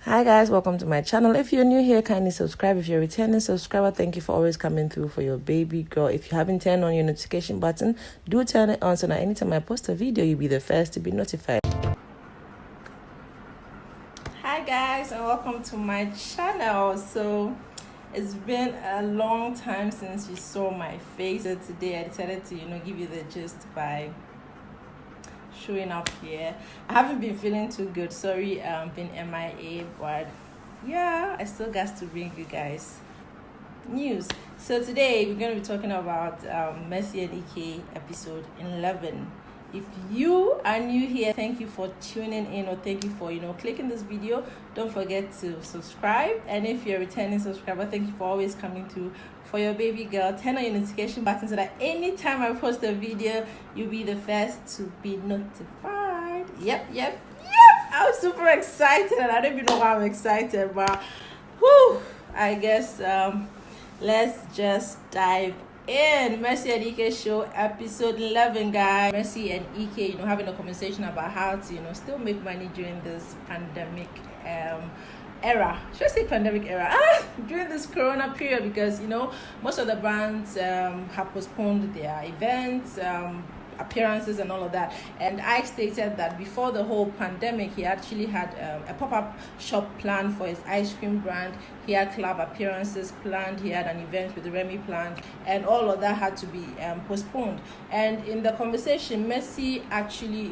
Hi guys, welcome to my channel. If you're new here, kindly subscribe. If you're a returning subscriber, thank you for always coming through for your baby girl. If you haven't turned on your notification button, do turn it on so that anytime I post a video, you'll be the first to be notified. Hi guys, and welcome to my channel. So it's been a long time since you saw my face, so today I decided to give you the gist by showing up here. I haven't been feeling too good, sorry, been MIA, but yeah, I still got to bring you guys news. So today we're going to be talking about Mercy Ike episode 11. If you are new here, thank you for tuning in, or thank you for clicking this video. Don't forget to subscribe, and if you're a returning subscriber, thank you for always coming through for your baby girl. Turn on your notification button so that anytime I post a video, you'll be the first to be notified. Yep, I'm super excited, and I don't even know why I'm excited, but I guess let's just dive in. Mercy and Ike show episode 11, guys. Mercy and Ike having a conversation about how to still make money during this pandemic era. Should I say pandemic era? During this corona period, because most of the brands have postponed their events, appearances and all of that. And Ike stated that before the whole pandemic, he actually had a pop-up shop planned for his ice cream brand. He had club appearances planned, he had an event with Remy planned, and all of that had to be postponed. And in the conversation, Mercy actually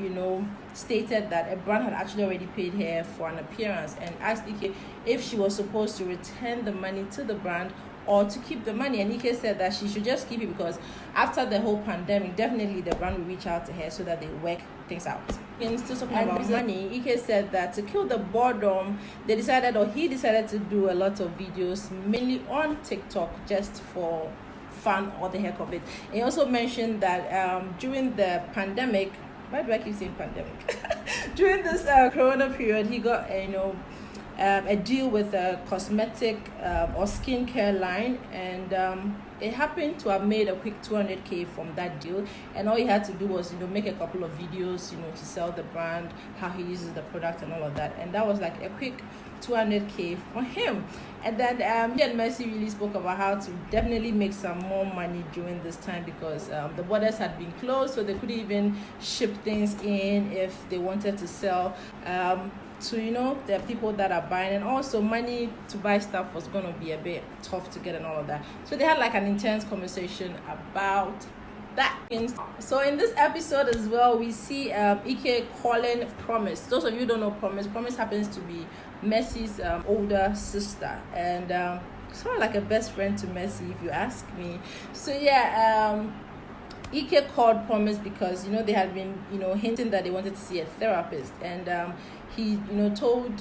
stated that a brand had actually already paid her for an appearance, and asked Ike if she was supposed to return the money to the brand or to keep the money. And Ike said that she should just keep it, because after the whole pandemic, definitely the brand will reach out to her so that they work things out. And still talking about money, Ike said that to kill the boredom, he decided to do a lot of videos, mainly on TikTok, just for fun or the heck of it. And he also mentioned that during the pandemic, why do I keep saying pandemic? During this corona period, he got a deal with a cosmetic or skincare line, and it happened to have made a quick 200k from that deal. And all he had to do was make a couple of videos to sell the brand, how he uses the product and all of that, and that was like a quick 200k for him. And then he and Mercy really spoke about how to definitely make some more money during this time, because the borders had been closed, so they couldn't even ship things in if they wanted to sell to the people that are buying, and also money to buy stuff was going to be a bit tough to get and all of that. So they had like an intense conversation about that. So in this episode as well, we see Ike calling Promise. Those of you who don't know Promise happens to be Mercy's older sister, and sort of like a best friend to Mercy, if you ask me. So yeah, Ike called Promise because they had been hinting that they wanted to see a therapist, and he told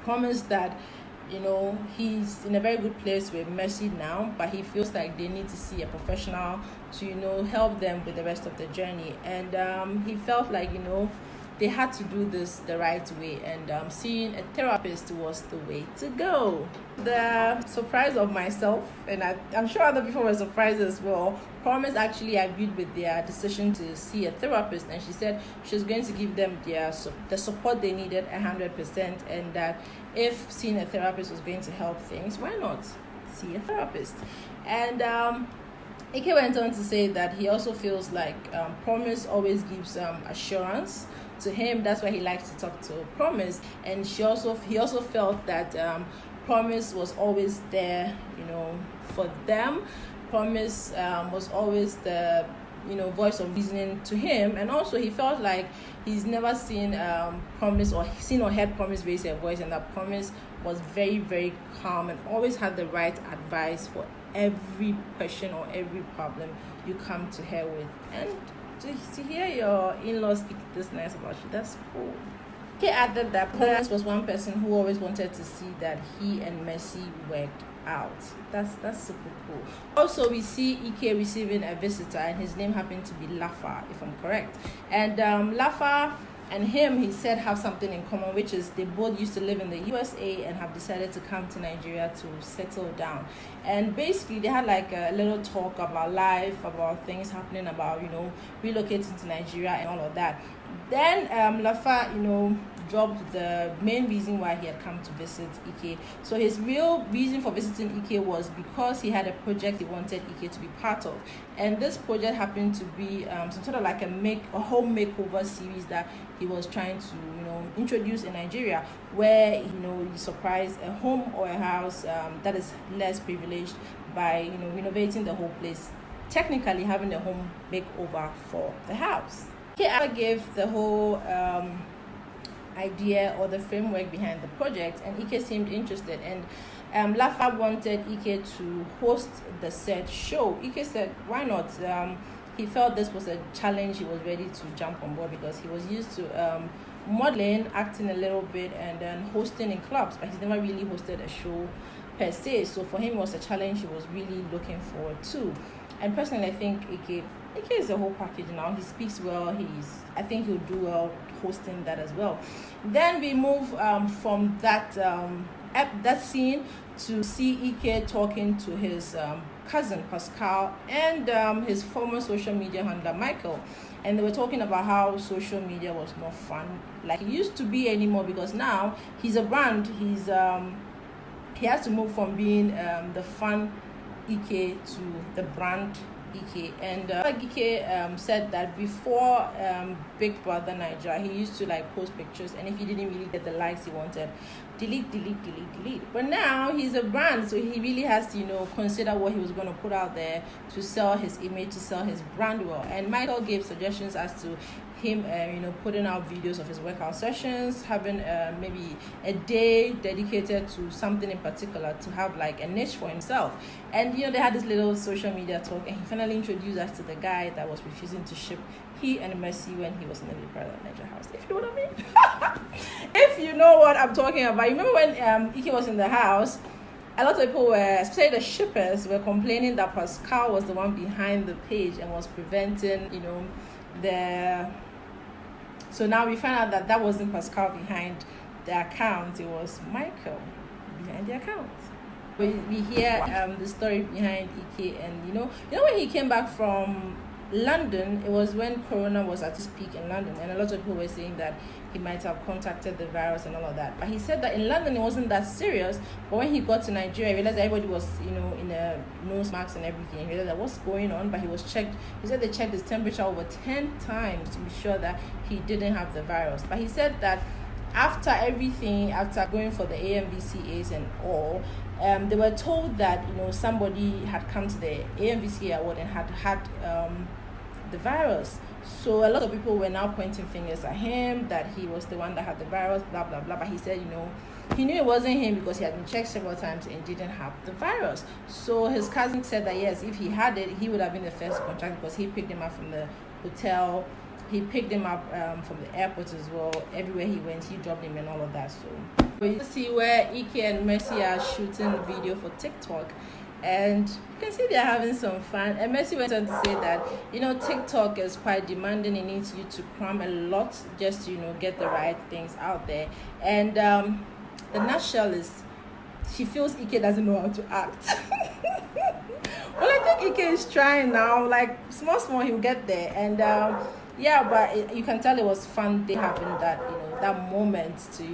Promise that he's in a very good place with Mercy now, but he feels like they need to see a professional to help them with the rest of the journey. And he felt like they had to do this the right way, and seeing a therapist was the way to go. The surprise of myself, and I'm sure other people were surprised as well, Promise actually agreed with their decision to see a therapist, and she said she was going to give them the support they needed 100%, and that if seeing a therapist was going to help things, why not see a therapist? And Ike went on to say that he also feels like Promise always gives assurance to him. That's why he likes to talk to Promise. And he also felt that Promise was always there for them. Promise was always the voice of reasoning to him, and also he felt like he's never seen Promise or heard Promise raise her voice, and that Promise was very, very calm and always had the right advice for every question or every problem you come to her with. And to hear your in-laws speak this nice about you, that's cool. He added that Promise was one person who always wanted to see that he and Mercy worked out. That's super cool. Also, we see Ike receiving a visitor, and his name happened to be Lafa, if I'm correct. And Lafa and him, he said, have something in common, which is they both used to live in the USA and have decided to come to Nigeria to settle down. And basically they had like a little talk about life, about things happening, about relocating to Nigeria and all of that. Then Lafa dropped the main reason why he had come to visit Ike. So his real reason for visiting Ike was because he had a project he wanted Ike to be part of, and this project happened to be some sort of like a home makeover series that he was trying to introduce in Nigeria, where you surprise a home or a house that is less privileged by renovating the whole place, technically having a home makeover for the house. Ike gave the whole idea or the framework behind the project, and Ike seemed interested, and Lafa wanted Ike to host the said show. Ike said why not. He felt this was a challenge he was ready to jump on board, because he was used to modeling, acting a little bit, and then hosting in clubs, but he's never really hosted a show per se. So for him, it was a challenge he was really looking forward to. And personally, I think Ike is a whole package now. He speaks well. I think he'll do well hosting that as well. Then we move from that scene to see Ike talking to his cousin Pascal and his former social media handler Michael, and they were talking about how social media was not fun like it used to be anymore, because now he's a brand. He has to move from being the fun Ike to the brand Ike. And Ike said that before Big Brother Nigeria, he used to post pictures, and if he didn't really get the likes he wanted, delete. But now he's a brand, so he really has to consider what he was going to put out there to sell his image, to sell his brand well. And Michael gave suggestions as to him putting out videos of his workout sessions, having maybe a day dedicated to something in particular, to have a niche for himself. And they had this little social media talk, and he finally introduced us to the guy that was refusing to ship he and Mercy when he was in the Big Brother Nigeria house, if you know what I mean. If you know what I'm talking about. You remember when Ike was in the house, a lot of people were, especially the shippers, were complaining that Pascal was the one behind the page and was preventing so now we find out that wasn't Pascal behind the account, it was Michael behind the account. We hear the story behind Ike, and when he came back from London, it was when Corona was at its peak in London, and a lot of people were saying that he might have contacted the virus and all of that. But he said that in London it wasn't that serious, but when he got to Nigeria, he realized that everybody was in a nose mask and everything. He realized that what's going on, but he said they checked his temperature over 10 times to be sure that he didn't have the virus. But he said that after everything, after going for the AMVCAs and all, they were told that somebody had come to the AMVCA award and had the virus. So a lot of people were now pointing fingers at him, that he was the one that had the virus, blah blah blah. But he said he knew it wasn't him, because he had been checked several times and didn't have the virus. So his cousin said that yes, if he had it, he would have been the first contact, because he picked him up from the hotel. He picked him up from the airport as well. Everywhere he went, he dropped him and all of that. So you see where Ike and Mercy are shooting video for TikTok, and you can see they're having some fun. And Mercy went on to say that TikTok is quite demanding. It needs you to cram a lot just to get the right things out there. And the nutshell is she feels Ike doesn't know how to act. Well, I think Ike is trying now. Small he'll get there. And yeah, but you can tell it was fun. They having that moment to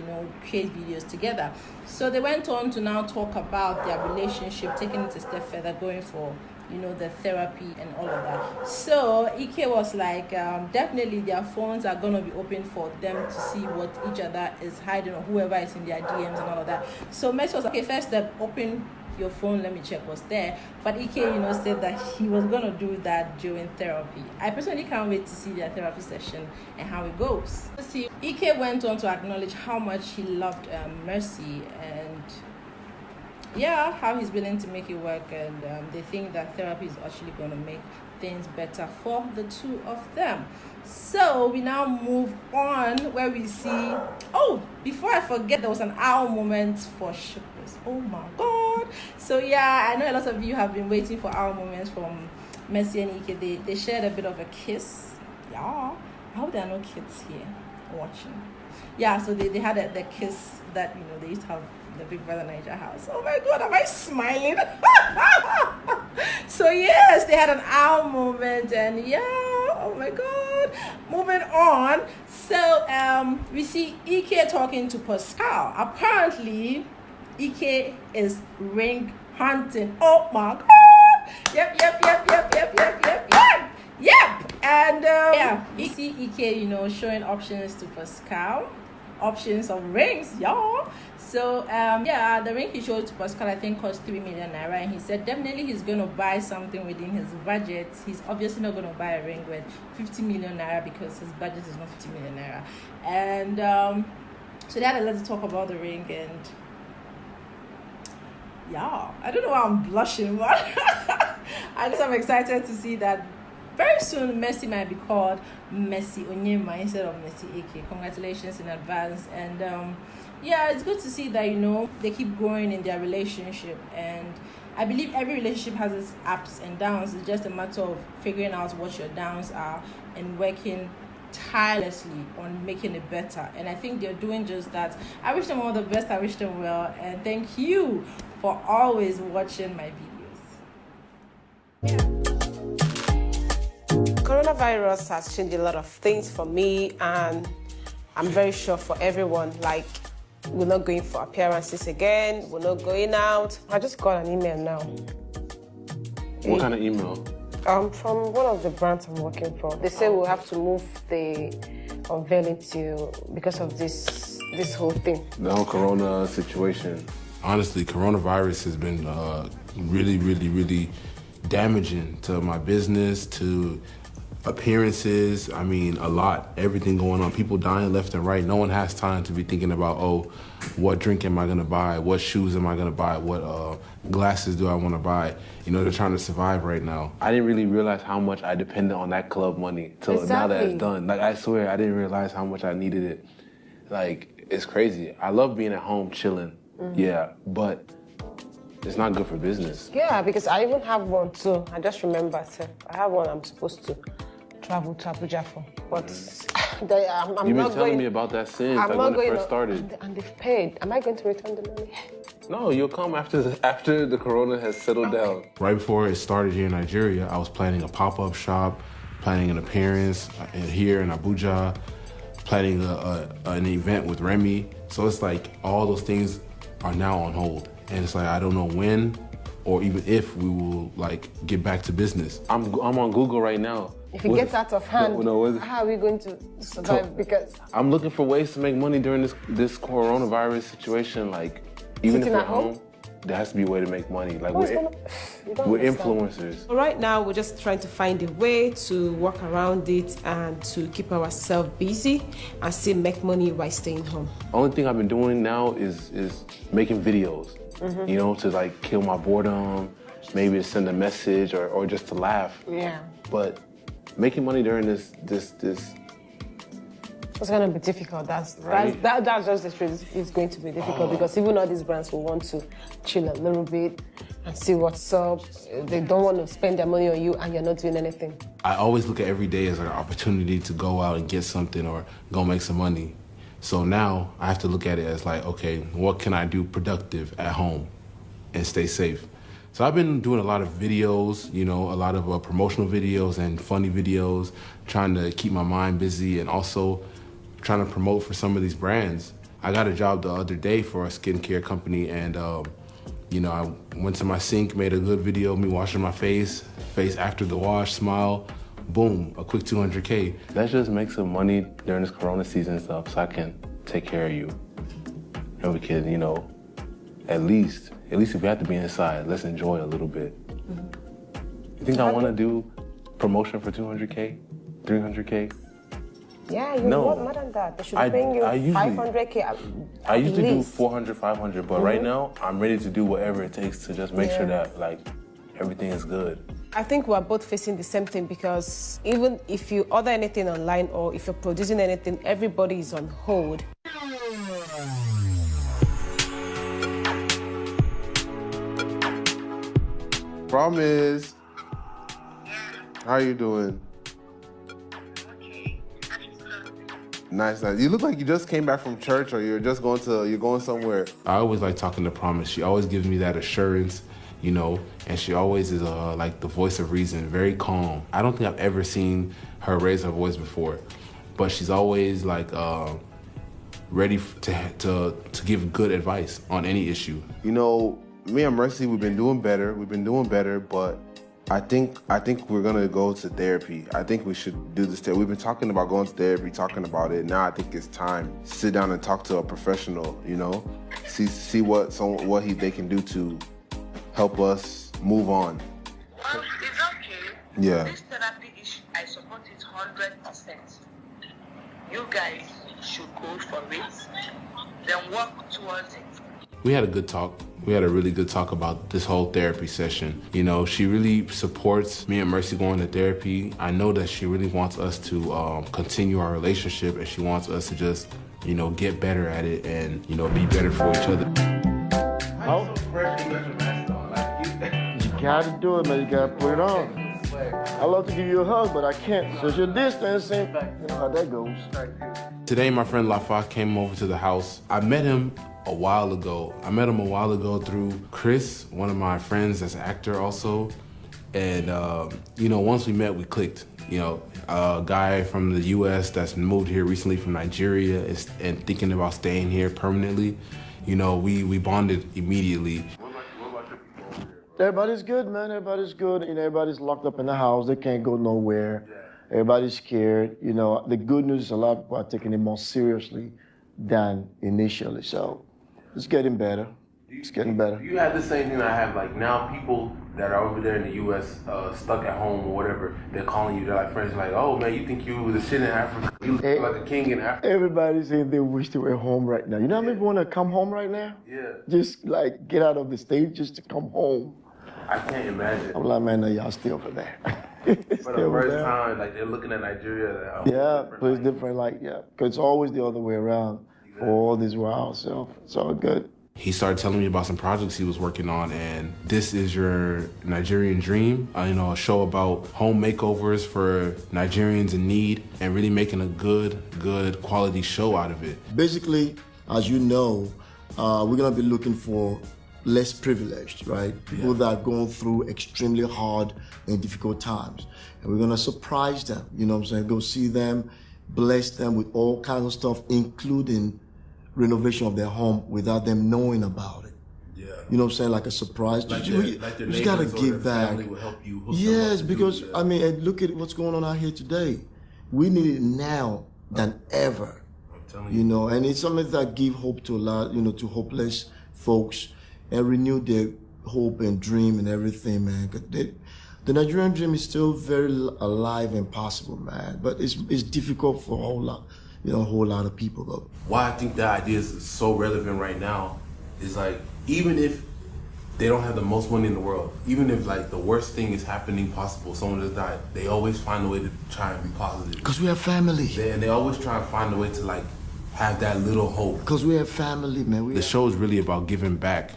create videos together. So they went on to now talk about their relationship, taking it a step further, going for the therapy and all of that. So Ike was like, definitely their phones are gonna be open for them to see what each other is hiding, or whoever is in their DMs and all of that. So Mercy was like, okay, first step, open your phone, let me check what's there. But Ike said that he was gonna do that during therapy. I personally can't wait to see their therapy session and how it goes. See, Ike went on to acknowledge how much he loved Mercy, and how he's willing to make it work, and they think that therapy is actually going to make things better for the two of them. So we now move on, where we see, before I forget, there was an owl moment for shippers. Oh my god. So I know a lot of you have been waiting for owl moments from Mercy and Ike. They shared a bit of a kiss. I hope there are no kids here watching. So they had the kiss that they used to have the Big Brother Nigeria house. Oh my god, am I smiling? So yes, they had an owl moment, and Oh my God. Moving on. So we see Ike talking to Pascal. Apparently, Ike is ring hunting. Oh my God. Yep. And yeah, we see Ike, showing options to Pascal. Options of rings, y'all. So yeah, the ring he showed to Pascal I think cost 3 million naira, and he said definitely he's gonna buy something within his budget. He's obviously not gonna buy a ring with 50 million naira because his budget is not 50 million naira. And so they had a lot to talk about the ring, and yeah, I don't know why I'm blushing, but I'm excited to see that very soon Mercy might be called Mercy Onyema instead of Mercy Ike. Congratulations in advance. And yeah, it's good to see that they keep growing in their relationship, and I believe every relationship has its ups and downs. It's just a matter of figuring out what your downs are and working tirelessly on making it better, and I think they're doing just that. I wish them all the best. I wish them well, and thank you for always watching my videos. Yeah. Coronavirus has changed a lot of things for me, and I'm very sure for everyone. Like, we're not going for appearances again, we're not going out. I just got an email now. What kind of email? From one of the brands I'm working for. They say we'll have to move the unveiling because of this whole thing. The whole corona situation. Honestly, coronavirus has been really damaging to my business, to appearances. I mean, a lot. Everything going on. People dying left and right. No one has time to be thinking about, oh, what drink am I going to buy? What shoes am I going to buy? What glasses do I want to buy? They're trying to survive right now. I didn't really realize how much I depended on that club money till now that it's done. Like, I swear, I didn't realize how much I needed it. Like, it's crazy. I love being at home chilling. Mm-hmm. Yeah, but it's not good for business. Yeah, because I even have one too. I just remembered. I have one I'm supposed to travel to Abuja for. But I'm You've not been telling going, me about that since, I'm like not when it going first started. And they've paid. Am I going to return the money? No, you'll come after the corona has settled down. Right before it started here in Nigeria, I was planning a pop-up shop, planning an appearance here in Abuja, planning an event with Remy. So it's like all those things are now on hold. And it's like, I don't know when or even if we will get back to business. I'm on Google right now. If it gets out of hand, how are we going to survive? Because I'm looking for ways to make money during this coronavirus situation. Like, even if we're at home, there has to be a way to make money. Like, we're influencers. Right now, we're just trying to find a way to work around it and to keep ourselves busy and still make money while staying home. Only thing I've been doing now is making videos. Mm-hmm. To kill my boredom, maybe to send a message or just to laugh. Yeah. But making money during this it's going to be difficult. That's just the truth. It's going to be difficult because even all these brands will want to chill a little bit and see what's up. They don't want to spend their money on you and you're not doing anything. I always look at every day as an opportunity to go out and get something or go make some money. So now I have to look at it as okay, what can I do productive at home and stay safe? So I've been doing a lot of videos, a lot of promotional videos and funny videos, trying to keep my mind busy and also trying to promote for some of these brands. I got a job the other day for a skincare company, and I went to my sink, made a good video of me washing my face after the wash, smile, boom, a quick 200K. Let's just make some money during this corona season and stuff so I can take care of you. And we can, at least if we have to be inside, let's enjoy a little bit. Mm-hmm. You think I want to do promotion for 200K, 300K? Yeah, you want more than that. They should be paying you 500K. I used to do 400, 500, but right now I'm ready to do whatever it takes to just make sure that everything is good. I think we're both facing the same thing because even if you order anything online or if you're producing anything, everybody is on hold. Promise. How you doing? Nice. You look like you just came back from church or you're going somewhere. I always like talking to Promise. She always gives me that assurance, you know, and she always is like the voice of reason, very calm. I don't think I've ever seen her raise her voice before, but she's always like ready to give good advice on any issue. You know, me and Mercy, we've been doing better, but I think we're gonna go to therapy. I think we should do this. We've been talking about going to therapy, talking about it. Now I think it's time to sit down and talk to a professional, you know, see what they can do to help us move on. Well, it's okay. Yeah. This therapy issue, I support it 100%. You guys should go for it, then work towards it. We had a good talk. We had a really good talk about this whole therapy session. You know, she really supports me and Mercy going to therapy. I know that she really wants us to continue our relationship, and she wants us to just, you know, get better at it and, you know, be better for each other. Oh. You gotta do it, man. You gotta put it on. I'd love to give you a hug, but I can't. Social distancing. You know how that goes. Today, my friend Lafa came over to the house. I met him a while ago. Through Chris, one of my friends that's an actor also. And, you know, once we met, we clicked. You know, a guy from the US that's moved here recently from Nigeria and thinking about staying here permanently. You know, we bonded immediately. Everybody's good, man. Everybody's good. You know, everybody's locked up in the house. They can't go nowhere. Everybody's scared. You know, the good news is a lot of people are taking it more seriously than initially. So it's getting better. It's getting better. You had the same thing I have. Like now, people that are over there in the U.S. Stuck at home or whatever, they're calling you. They're like friends, like, "Oh man, you think you were the shit in Africa? You look like a king in Africa." Everybody's saying they wish they were home right now. You know how many people want to come home right now? Yeah. Just like get out of the state just to come home. I can't imagine. I'm like, man, no, y'all still over there. For the first time, like they're looking at Nigeria. Yeah, but it's different. Like, yeah, because it's always the other way around for all this while. So it's all good. He started telling me about some projects he was working on, and This Is Your Nigerian Dream, you know, a show about home makeovers for Nigerians in need and really making a good quality show out of it. Basically, as you know, we're going to be looking for less privileged, right? People that are going through extremely hard and difficult times. And we're going to surprise them, you know what I'm saying? Go see them, bless them with all kinds of stuff, including renovation of their home without them knowing about it. Yeah. You know what I'm saying? Like a surprise. Like you just gotta give back. Yes, because I mean, look at what's going on out here today. We need it now than ever. I'm telling you know, and it's something that give hope to a lot, you know, to hopeless folks and renew their hope and dream and everything, man. The Nigerian dream is still very alive and possible, man. But it's difficult for a whole lot of people, though. Why I think that idea is so relevant right now is like, even if they don't have the most money in the world, even if like the worst thing is happening possible, someone just died, they always find a way to try and be positive. Because we have family. They always try and find a way to like have that little hope. Because we have family, man. The show is really about giving back.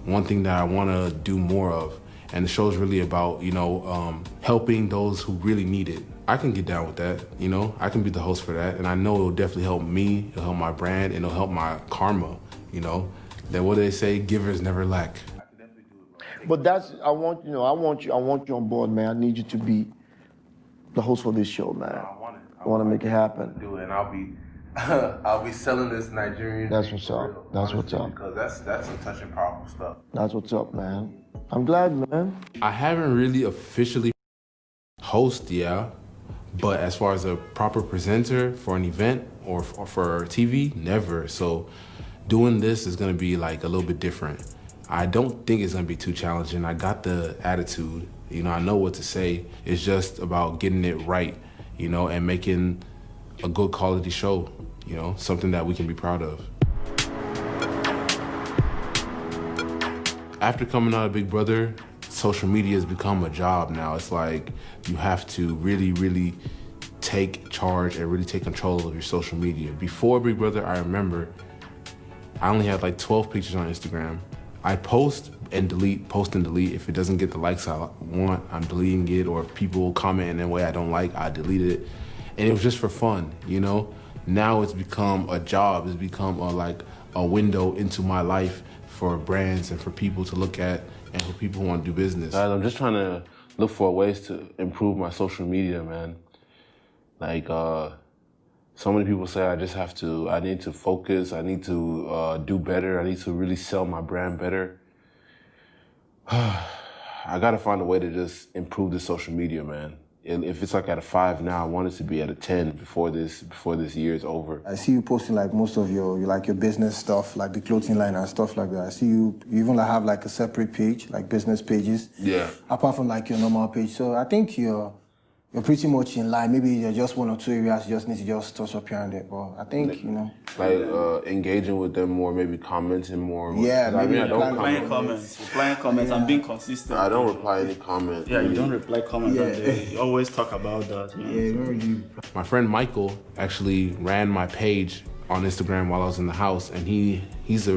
One thing that I want to do more of. And the show is really about, you know, helping those who really need it. I can get down with that, you know. I can be the host for that. And I know it'll definitely help me, it'll help my brand, and it'll help my karma, you know. Then what do they say? Givers never lack. But that's, I want you on board, man. I need you to be the host for this show, man. I want to make it happen. Do it, and I'll be selling this Nigerian. That's what's up. That's what's up. Because that's some touching, powerful stuff. That's what's up, man. I'm glad, man. I haven't really officially host, but as far as a proper presenter for an event or for TV, never. So doing this is gonna be like a little bit different. I don't think it's gonna be too challenging. I got the attitude, you know, I know what to say. It's just about getting it right, you know, and making a good quality show, you know, something that we can be proud of. After coming out of Big Brother, social media has become a job now. It's like you have to really, really take charge and really take control of your social media. Before Big Brother, I remember I only had like 12 pictures on Instagram. I post and delete. If it doesn't get the likes I want, I'm deleting it, or if people comment in a way I don't like, I delete it. And it was just for fun, you know? Now it's become a job. It's become a window into my life for brands and for people to look at and for people who want to do business. Guys, I'm just trying to look for ways to improve my social media, man. Like, so many people say I need to focus, I need to do better, I need to really sell my brand better. I gotta find a way to just improve the social media, man. If it's like at a 5 now, I want it to be at a 10 before this year is over. I see you posting like most of your business stuff, like the clothing line and stuff like that. I see you even have like a separate page, like business pages. Yeah. Apart from like your normal page. So I think you're pretty much in line. Maybe there's just 1 or 2 areas you just need to just touch up here and there. But I think, Like engaging with them more, maybe commenting more. Yeah, maybe I don't replying comments and being consistent. I don't reply any comments. Yeah, you don't reply comments. Yeah. You always talk about that. You know? My friend Michael actually ran my page on Instagram while I was in the house, and he's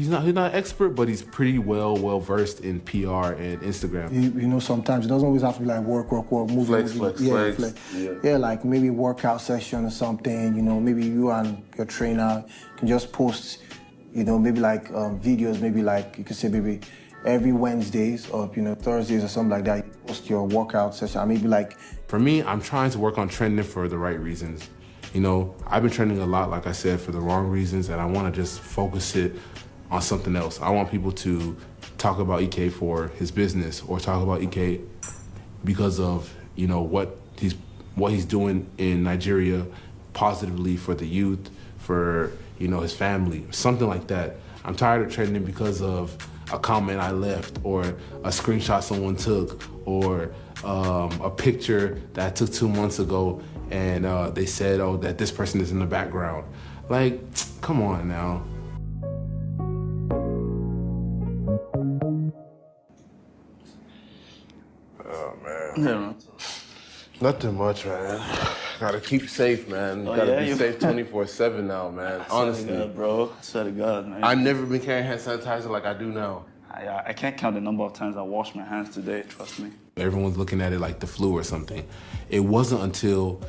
not an expert, but he's pretty well versed in PR and Instagram. Sometimes it doesn't always have to be like work, move, flex. Yeah, like maybe workout session or something. Maybe you and your trainer can just post, maybe like videos. Maybe like you could say maybe every Wednesdays or Thursdays or something like that. You post your workout session. Maybe like. For me, I'm trying to work on trending for the right reasons. I've been trending a lot, like I said, for the wrong reasons, and I want to just focus it on something else. I want people to talk about Ike for his business, or talk about Ike because of, what he's doing in Nigeria positively for the youth, for, his family, something like that. I'm tired of trending because of a comment I left, or a screenshot someone took, or a picture that I took 2 months ago, and they said, that this person is in the background. Like, come on now. Oh, man. Yeah. Nothing much, man. Gotta keep safe, man. Gotta be safe 24/7 now, man. Honestly. Swear to God, bro. I swear to God, man. I've never been carrying hand sanitizer like I do now. I can't count the number of times I washed my hands today, trust me. Everyone's looking at it like the flu or something. It wasn't until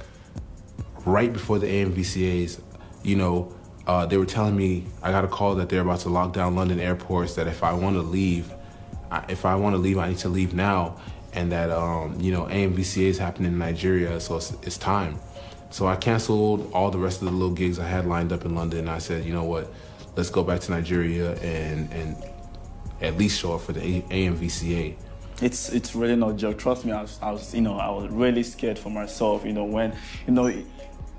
right before the AMVCAs, they were telling me I got a call that they're about to lock down London airports, that if I want to leave, I need to leave now, and that, AMVCA is happening in Nigeria, so it's time. So I canceled all the rest of the little gigs I had lined up in London, and I said, you know what, let's go back to Nigeria and at least show up for the AMVCA. It's really no joke. Trust me, I was really scared for myself. When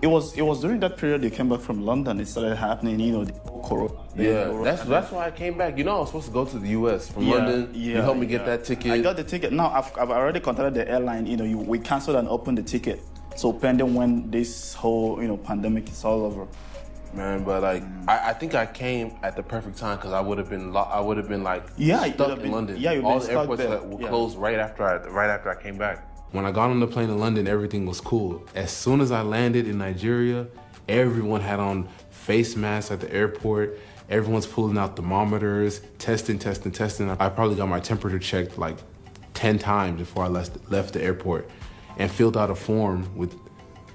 it was during that period they came back from London. It started happening. The corona. That's why I came back. I was supposed to go to the US from London. You helped me get that ticket. I got the ticket. Now I've already contacted the airline. We canceled and opened the ticket. So pending when this whole pandemic is all over. Man, but I think I came at the perfect time, because I would have been like stuck in London. Yeah, all the airports were closed right after I came back. When I got on the plane to London, everything was cool. As soon as I landed in Nigeria, everyone had on face masks at the airport. Everyone's pulling out thermometers, testing. I probably got my temperature checked like 10 times before I left the airport, and filled out a form with,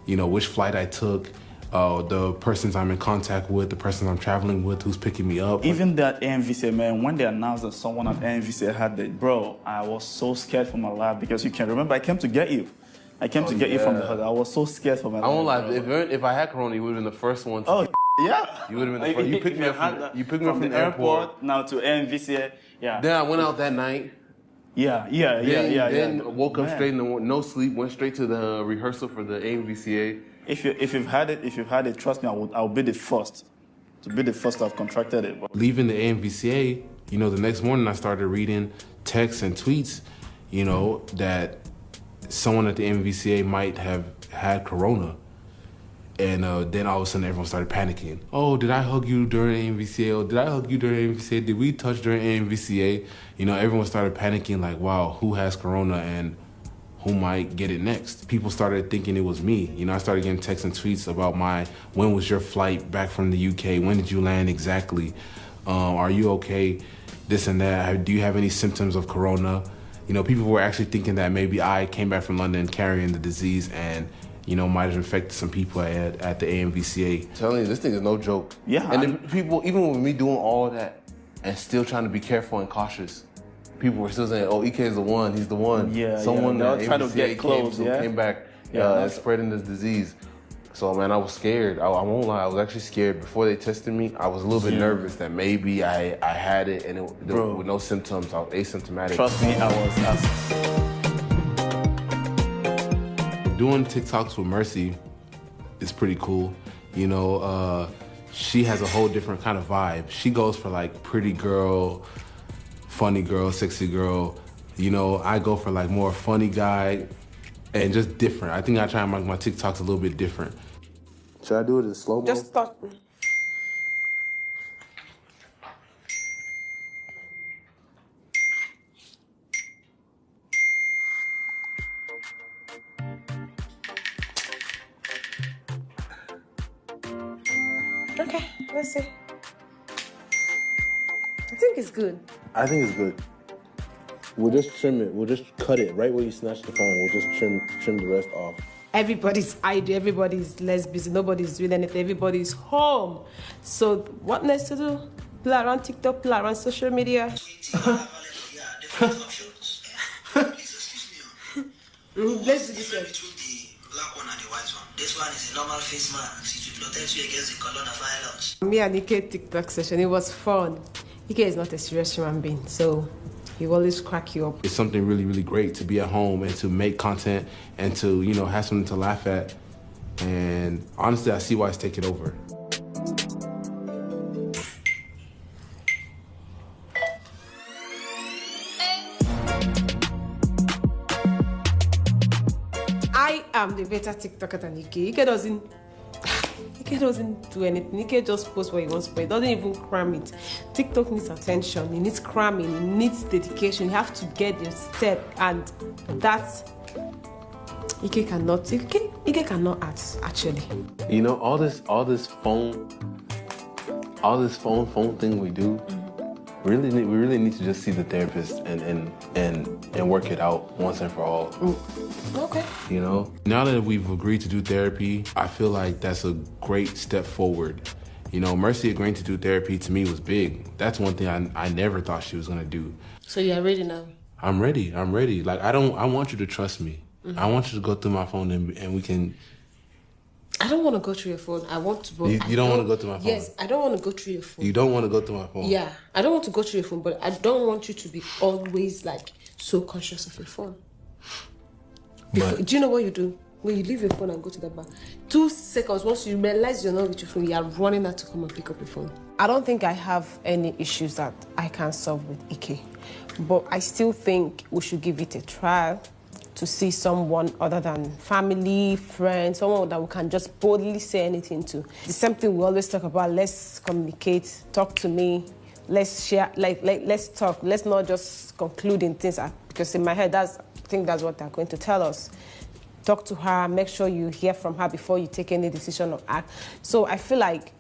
which flight I took, the persons I'm in contact with, the persons I'm traveling with, who's picking me up. Even that AMVCA, man, when they announced that someone at AMVCA had it, bro, I was so scared for my life, because you can remember I came to get you. I came to get you from the hotel. I was so scared for my life. I won't lie, if I had corona, you would have been the first one to yeah. You would have been the first. You picked me up from the airport. Now to AMVCA, yeah. Then I went out that night. Then woke up straight, no sleep, went straight to the rehearsal for the AMVCA. If you've had it, trust me, I'll be the first to have contracted it. But leaving the AMVCA, the next morning I started reading texts and tweets, that someone at the AMVCA might have had corona. And then all of a sudden everyone started panicking. Oh, did I hug you during AMVCA? Oh, did I hug you during AMVCA? Did we touch during AMVCA? Everyone started panicking like, wow, who has corona and who might get it next? People started thinking it was me. I started getting texts and tweets about when was your flight back from the UK? When did you land exactly? Are you okay? This and that. Do you have any symptoms of corona? People were actually thinking that maybe I came back from London carrying the disease, and might have affected some people at the AMVCA. I'm telling you, this thing is no joke. Yeah. And the people, even with me doing all that and still trying to be careful and cautious, people were still saying, "Oh, EK is the one. He's the one." Yeah, Someone yeah. that They'll try to get close. came back, spreading this disease. So man, I was scared. I won't lie. I was actually scared before they tested me. I was a little bit nervous that maybe I had it and with no symptoms. I was asymptomatic. Trust me, I was. Doing TikToks with Mercy is pretty cool. She has a whole different kind of vibe. She goes for like pretty girl, funny girl, sexy girl. I go for like more funny guy and just different. I think I try and make my TikToks a little bit different. Should I do it in slow mo? Just start. Okay, let's see. I think it's good. I think it's good. We'll just trim it. We'll just cut it right where you snatch the phone. We'll just trim the rest off. Everybody's idle, everybody's less busy, nobody's doing anything, everybody's home. So what next to do? Play around TikTok, play around social media. Let's do this one. Black one and the white one. This one is a normal face mask. It will protect you against the coronavirus. Me and Ike TikTok session, it was fun. Ike is not a serious human being, so he will always crack you up. It's something really, really great to be at home and to make content and to, have something to laugh at. And honestly, I see why it's taking over. I am the better TikToker than Ike. Ike doesn't do anything. Ike just posts what he wants to post. He doesn't even cram it. TikTok needs attention. It needs cramming. It needs dedication. You have to get your step, and that's Ike cannot. Ike cannot act actually. All this phone thing we do. We really need to just see the therapist and work it out once and for all. Okay. Now that we've agreed to do therapy, I feel like that's a great step forward. Mercy agreeing to do therapy to me was big. That's one thing I never thought she was gonna do. So you're ready now? I'm ready. Like I want you to trust me. Mm-hmm. I want you to go through my phone and we can. I don't want to go through your phone. I want to go. You don't want to go through my phone? Yes, I don't want to go through your phone. You don't want to go through my phone? Yeah, I don't want to go through your phone, but I don't want you to be always like so conscious of your phone. Do you know what you do? When you leave your phone and go to the bar, 2 seconds, once you realize you're not with your phone, you are running out to come and pick up your phone. I don't think I have any issues that I can solve with Ike, but I still think we should give it a try to see someone other than family, friends, someone that we can just boldly say anything to. The same thing we always talk about, let's communicate, talk to me, let's share, let's talk. Let's not just conclude in things, because in my head, I think that's what they're going to tell us. Talk to her, make sure you hear from her before you take any decision or act. So I feel like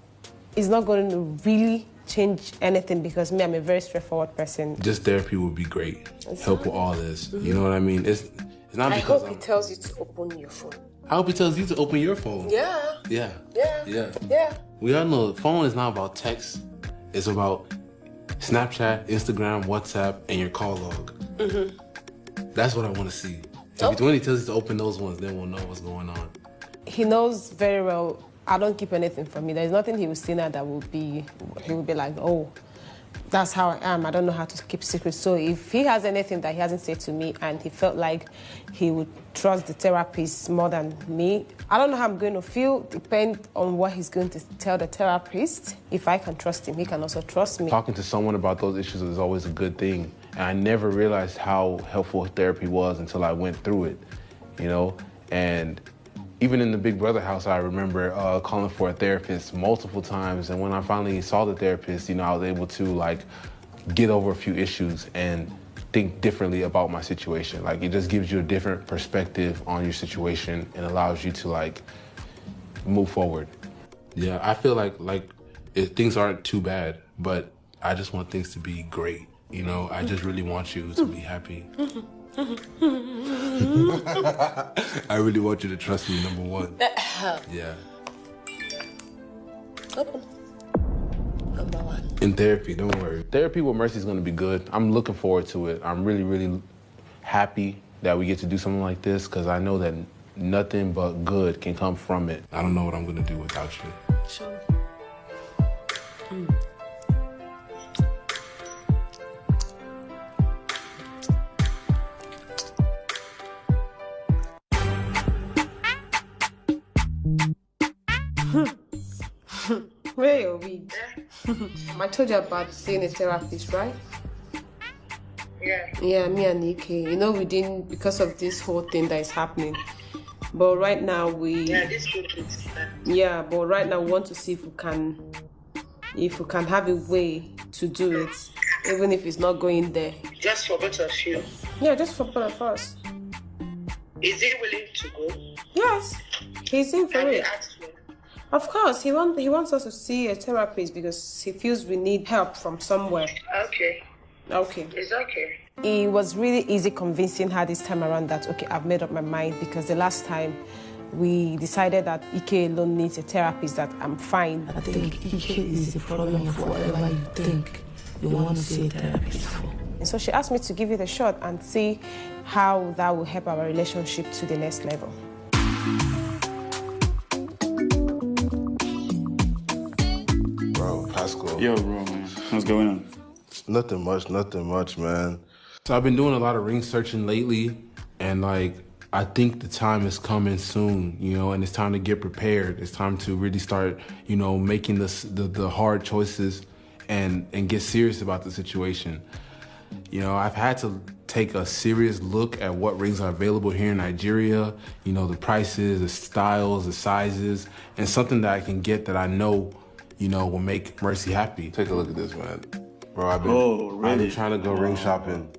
it's not going to really change anything, because me, I'm a very straightforward person. Just therapy would be great. Help with all this. Mm-hmm. You know what I mean? It's not I because hope he tells you to open your phone. I hope he tells you to open your phone. Yeah. Yeah. Yeah. Yeah. Yeah. We all know the phone is not about text. It's about Snapchat, Instagram, WhatsApp, and your call log. Mm-hmm. That's what I want to see. When he tells you to open those ones, then we'll know what's going on. He knows very well I don't keep anything from me. There's nothing he will see now that he will be like, oh, that's how I am. I don't know how to keep secrets. So if he has anything that he hasn't said to me and he felt like he would trust the therapist more than me, I don't know how I'm going to feel. Depend on what he's going to tell the therapist. If I can trust him, he can also trust me. Talking to someone about those issues is always a good thing. And I never realized how helpful therapy was until I went through it, And even in the Big Brother house, I remember calling for a therapist multiple times. And when I finally saw the therapist, I was able to get over a few issues and think differently about my situation. It just gives you a different perspective on your situation and allows you to move forward. Yeah, I feel like things aren't too bad, but I just want things to be great. I just really want you to be happy. I really want you to trust me, number one. Yeah. Open. Number one. In therapy, don't worry. Therapy with Mercy is gonna be good. I'm looking forward to it. I'm really, really happy that we get to do something like this because I know that nothing but good can come from it. I don't know what I'm gonna do without you. Sure. Where your wig? I told you about seeing a therapist, right? Yeah. Yeah, me and Ike. You know, we didn't because of this whole thing that is happening. But right now Yeah, this good is yeah, but right now we want to see if we can have a way to do it, even if it's not going there. just for both of you. Yeah, just for both of us. Is he willing to go? Yes, he's in for Can he it. ask you? Of course, he wants us to see a therapist because he feels we need help from somewhere. Okay. Okay. It's okay. It was really easy convincing her this time around that, okay, I've made up my mind because the last time we decided that Ike alone needs a therapist, that I'm fine. I think Ike is the problem of whatever you think you want to see a therapist for. And so she asked me to give it a shot and see how that will help our relationship to the next level. Bro, Pascal. Yo, bro, man. What's going on? Nothing much, man. So I've been doing a lot of ring searching lately, and like I think the time is coming soon, you know, and it's time to get prepared. It's time to really start, you know, making the hard choices and get serious about the situation. You know, I've had to take a serious look at what rings are available here in Nigeria, you know, the prices, the styles, the sizes, and something that I can get that I know, you know, will make Mercy happy. Take a look at this, man. Bro, I've really? been trying to go ring shopping.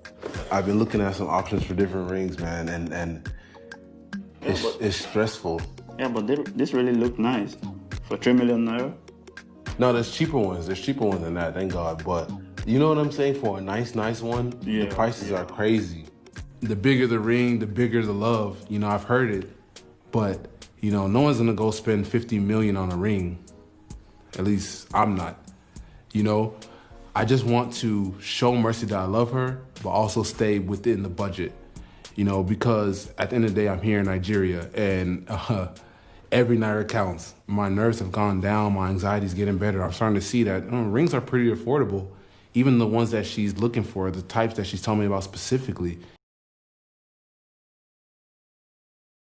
I've been looking at some options for different rings, man, and it's stressful. Yeah, but this really look nice. For 3 million naira? No, there's cheaper ones. There's cheaper ones than that, thank God. But you know what I'm saying? For a nice one, Yeah, the prices are crazy. The bigger the ring, the bigger the love. You know, I've heard it, but you know, no one's gonna go spend 50 million on a ring. At least I'm not. You know, I just want to show Mercy that I love her, but also stay within the budget. You know, because at the end of the day, I'm here in Nigeria, and every naira counts. My nerves have gone down. My anxiety's getting better. I'm starting to see that rings are pretty affordable. Even the ones that she's looking for, the types that she's telling me about specifically,